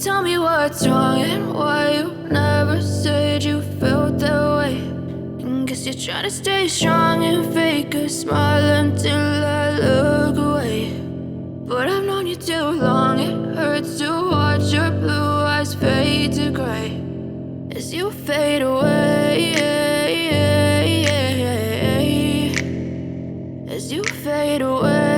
Tell me what's wrong and why you never said you felt that way. And guess you're trying to stay strong and fake a smile until I look away. But I've known you too long, it hurts to watch your blue eyes fade to gray as you fade away, as you fade away.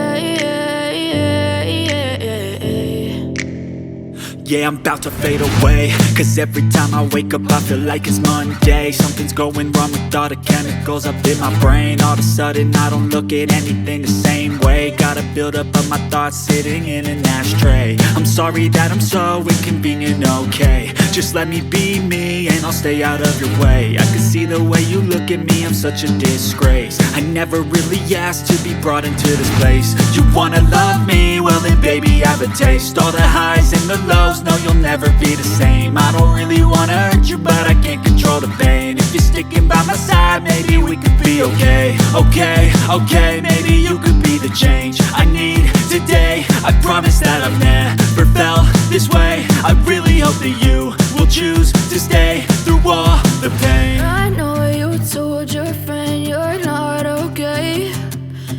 Yeah, I'm about to fade away, cause every time I wake up I feel like it's Monday. Something's going wrong with all the chemicals up in my brain. All of a sudden I don't look at anything the same way. Got a buildup of my thoughts sitting in an ashtray. I'm sorry that I'm so inconvenient, okay. Just let me be me and I'll stay out of your way. I can see the way you look at me, I'm such a disgrace. I never really asked to be brought into this place. You wanna love me? Well then baby, have a taste. All the highs and the lows, no, you'll never be the same. I don't really wanna hurt you, but I can't control the pain. If you're sticking by my side, maybe we could be okay. Okay, maybe you could be the change I need today. I promise that I've never felt this way. I really hope that you will choose to stay through all the pain. I know you told your friend you're not okay.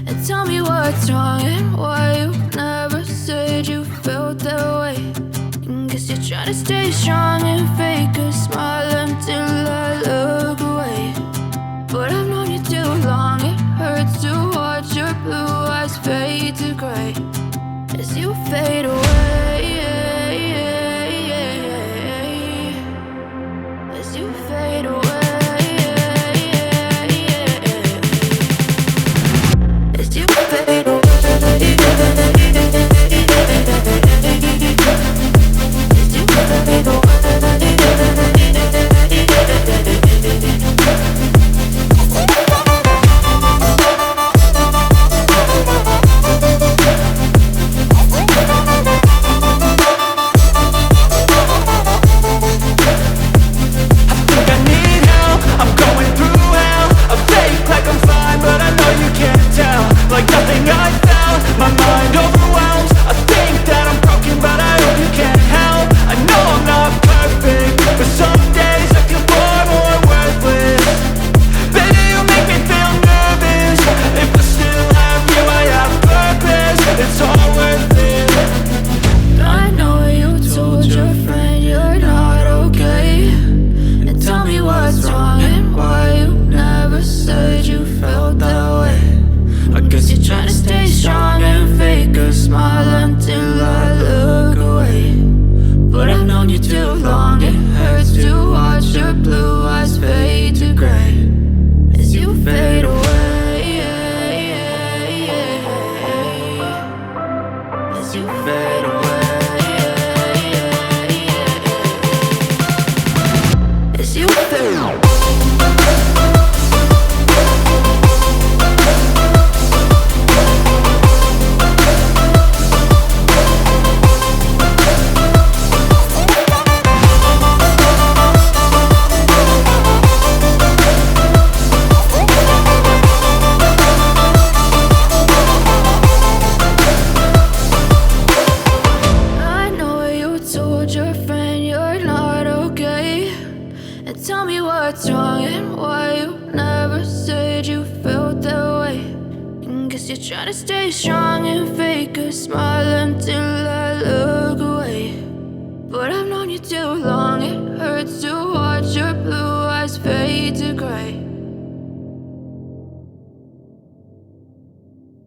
And tell me what's wrong and why you never said you felt that way. Guess you're trying to stay strong and fake a smile until I look away. But I've known you too long, it hurts to watch your blue eyes fade to gray as you fade away, as you fade away, as you fade away.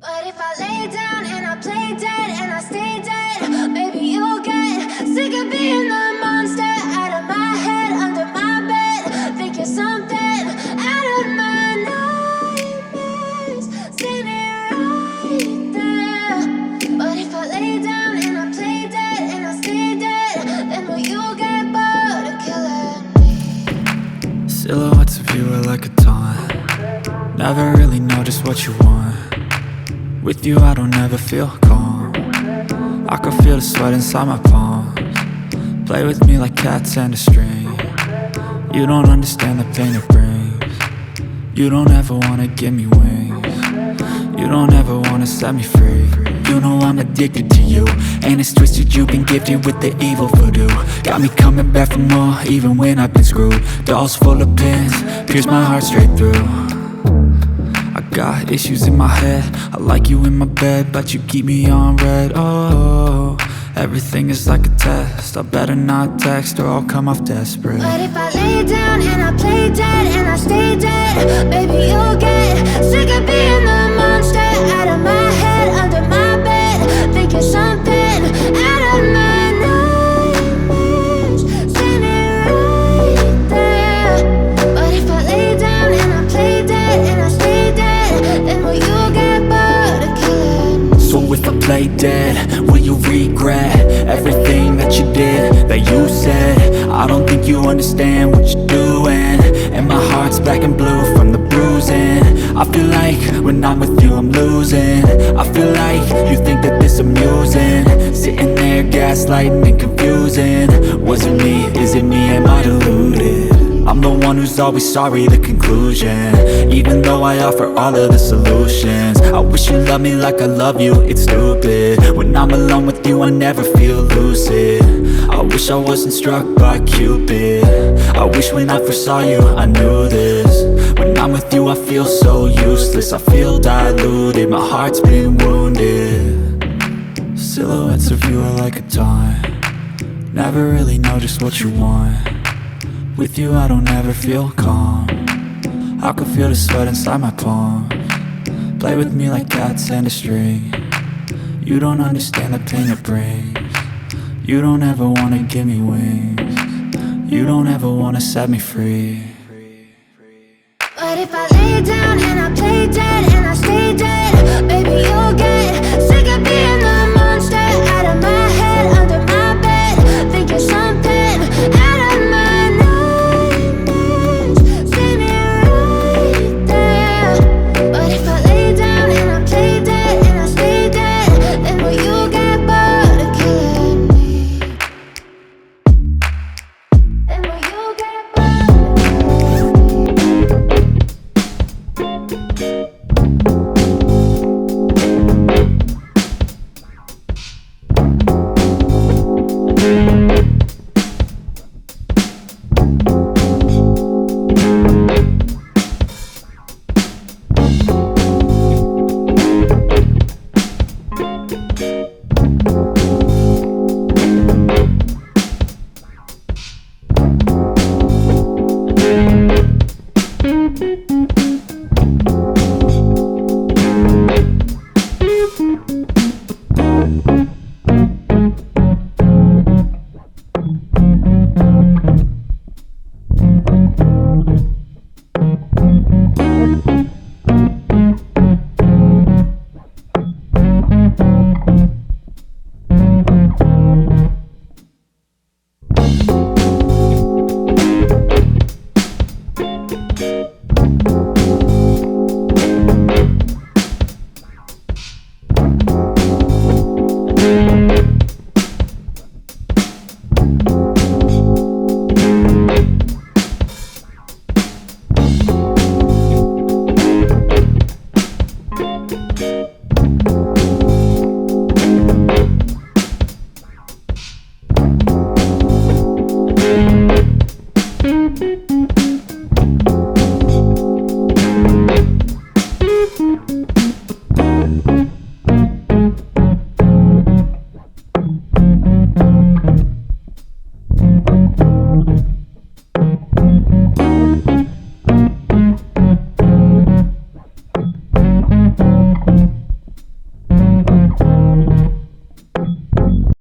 But if I lay down and I play dead and I stay dead, maybe you'll get sick of being the monster out of my head, under my bed. Think you're something out of my nightmares, standing right there. But if I lay down and I play dead and I stay dead, then will you get bored of killing me? Silhouettes of you are like a taunt. Never really know just what you want. With you I don't ever feel calm. I can feel the sweat inside my palms. Play with me like cats and a string. You don't understand the pain it brings. You don't ever wanna give me wings. You don't ever wanna set me free. you know I'm addicted to you. And it's twisted, you've been gifted with the evil voodoo. Got me coming back for more, even when I've been screwed. Dolls full of pins, pierce my heart straight through. I got issues in my head, I like you in my bed, but you keep me on red. Oh, everything is like a test, I better not text or I'll come off desperate. But if I lay down and I play dead and I stay dead, baby, you'll get sick of being the monster out of my head, under my bed, thinking something out of my nightmares, standing right there. But if I lay down and I play dead and I stay dead, then will you get bored of killing? So if I play dead, will you regret everything that you did, that you said? I don't think you understand what you're doing, and my heart's black and blue from the bruising. I feel like when I'm with you I'm losing. I feel like you think that this amusing, sitting there gaslighting and confusing. Was it me? Is it me? Am I deluded? I'm the one who's always sorry, the conclusion, even though I offer all of the solutions. I wish you loved me like I love you, it's stupid. When I'm alone with you I never feel lucid. I wish I wasn't struck by Cupid. I wish when I first saw you I knew this. When I'm with you I feel so useless, I feel diluted, my heart's been wounded. Silhouettes of you are like a taunt, never really know just what you want. With you I don't ever feel calm, I can feel the sweat inside my palm. Play with me like cats and a string, you don't understand the pain it brings. You don't ever wanna give me wings, you don't ever wanna set me free. But if I lay down and I play dead and I stay dead,